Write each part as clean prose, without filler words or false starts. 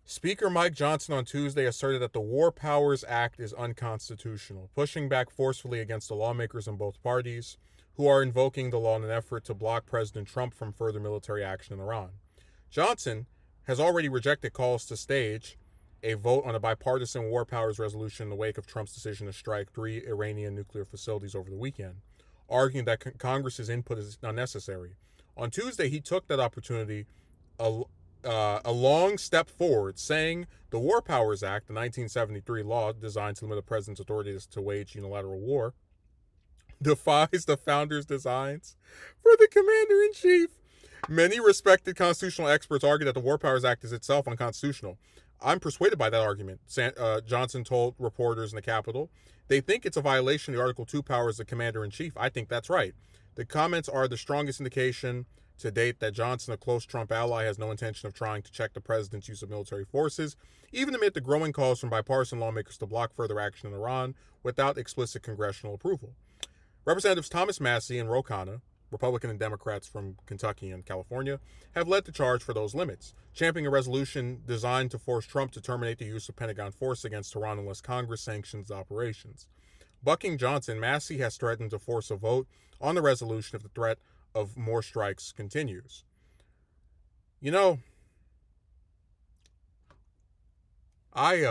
Speaker Mike Johnson on Tuesday asserted that the War Powers Act is unconstitutional, pushing back forcefully against the lawmakers in both parties who are invoking the law in an effort to block President Trump from further military action in Iran. Johnson has already rejected calls to stage a vote on a bipartisan war powers resolution in the wake of Trump's decision to strike 3 Iranian nuclear facilities over the weekend, arguing that Congress's input is unnecessary. On Tuesday, he took that opportunity a long step forward, saying the War Powers Act, the 1973 law designed to limit the president's authority to wage unilateral war, defies the founders' designs for the commander-in-chief. Many respected constitutional experts argue that the War Powers Act is itself unconstitutional. I'm persuaded by that argument, Johnson told reporters in the Capitol. They think it's a violation of the Article 2 powers of the commander-in-chief. I think that's right. The comments are the strongest indication to date that Johnson, a close Trump ally, has no intention of trying to check the president's use of military forces, even amid the growing calls from bipartisan lawmakers to block further action in Iran without explicit congressional approval. Representatives Thomas Massie and Ro Khanna, Republican and Democrats from Kentucky and California, have led the charge for those limits, championing a resolution designed to force Trump to terminate the use of Pentagon force against Iran unless Congress sanctions the operations. Bucking Johnson, Massie has threatened to force a vote on the resolution if the threat of more strikes continues. You know, I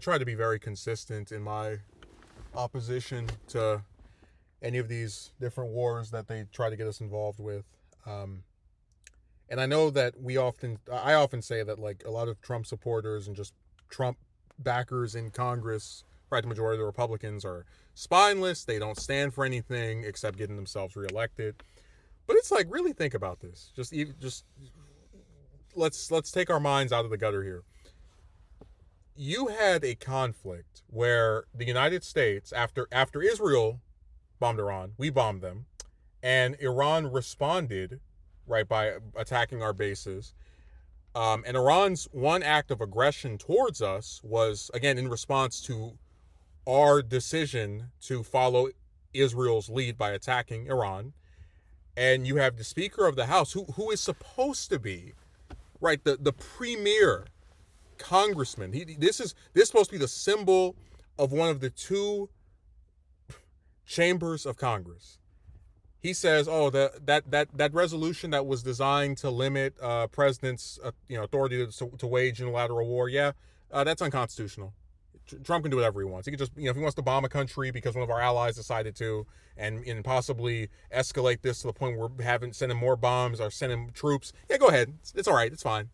try to be very consistent in my opposition to any of these different wars that they try to get us involved with. And I know that I often say that like a lot of Trump supporters and just Trump backers in Congress, right, the majority of the Republicans are spineless. They don't stand for anything except getting themselves reelected. But it's like, really think about this. Just let's take our minds out of the gutter here. You had a conflict where the United States, after Israel bombed Iran, we bombed them, and Iran responded, right, by attacking our bases. And Iran's one act of aggression towards us was, again, in response to our decision to follow Israel's lead by attacking Iran. And you have the Speaker of the House, who is supposed to be, right, the premier congressman. This is supposed to be the symbol of one of the two chambers of Congress. He says, "Oh, that resolution that was designed to limit president's authority to wage unilateral war, that's unconstitutional. Trump can do whatever he wants. He can just, if he wants to bomb a country because one of our allies decided to, and possibly escalate this to the point where we're sending more bombs or sending troops. Yeah, go ahead. It's all right. It's fine."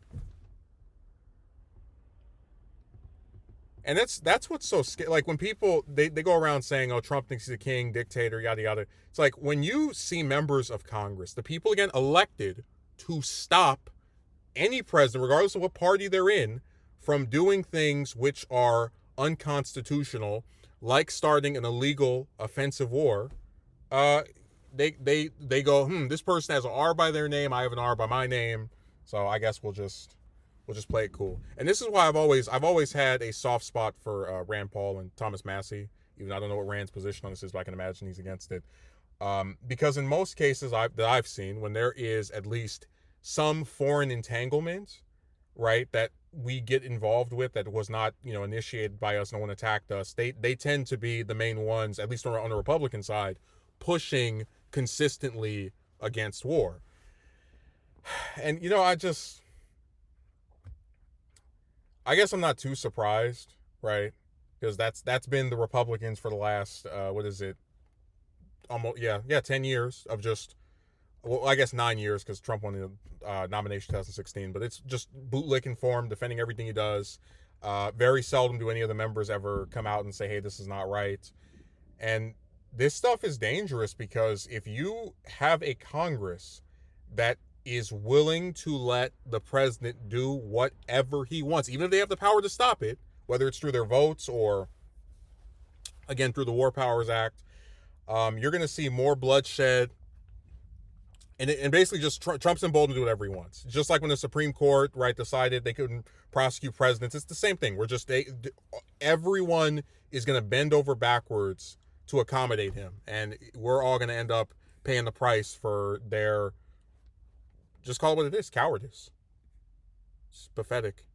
And that's what's so scary. Like when people they go around saying, "Oh, Trump thinks he's a king, dictator, yada yada." It's like when you see members of Congress, the people again elected to stop any president, regardless of what party they're in, from doing things which are unconstitutional, like starting an illegal offensive war. They go, this person has an R by their name, I have an R by my name, so I guess we'll just play it cool. And this is why I've always had a soft spot for Rand Paul and Thomas Massie. Even though I don't know what Rand's position on this is, but I can imagine he's against it. Because in most cases that I've seen, when there is at least some foreign entanglement, right, that we get involved with that was not, initiated by us, no one attacked us, they tend to be the main ones, at least on the Republican side, pushing consistently against war. And I guess I'm not too surprised, right? Because that's been the Republicans for the last 10 years of just, well, I guess 9 years because Trump won the nomination in 2016, but it's just bootlicking for him, defending everything he does. Very seldom do any of the members ever come out and say, "Hey, this is not right." And this stuff is dangerous because if you have a Congress that is willing to let the president do whatever he wants, even if they have the power to stop it, whether it's through their votes or, again, through the War Powers Act, you're going to see more bloodshed. And basically just Trump's emboldened to do whatever he wants. Just like when the Supreme Court, right, decided they couldn't prosecute presidents. It's the same thing. Everyone is going to bend over backwards to accommodate him. And we're all going to end up paying the price for their, just call it what it is, cowardice. It's pathetic.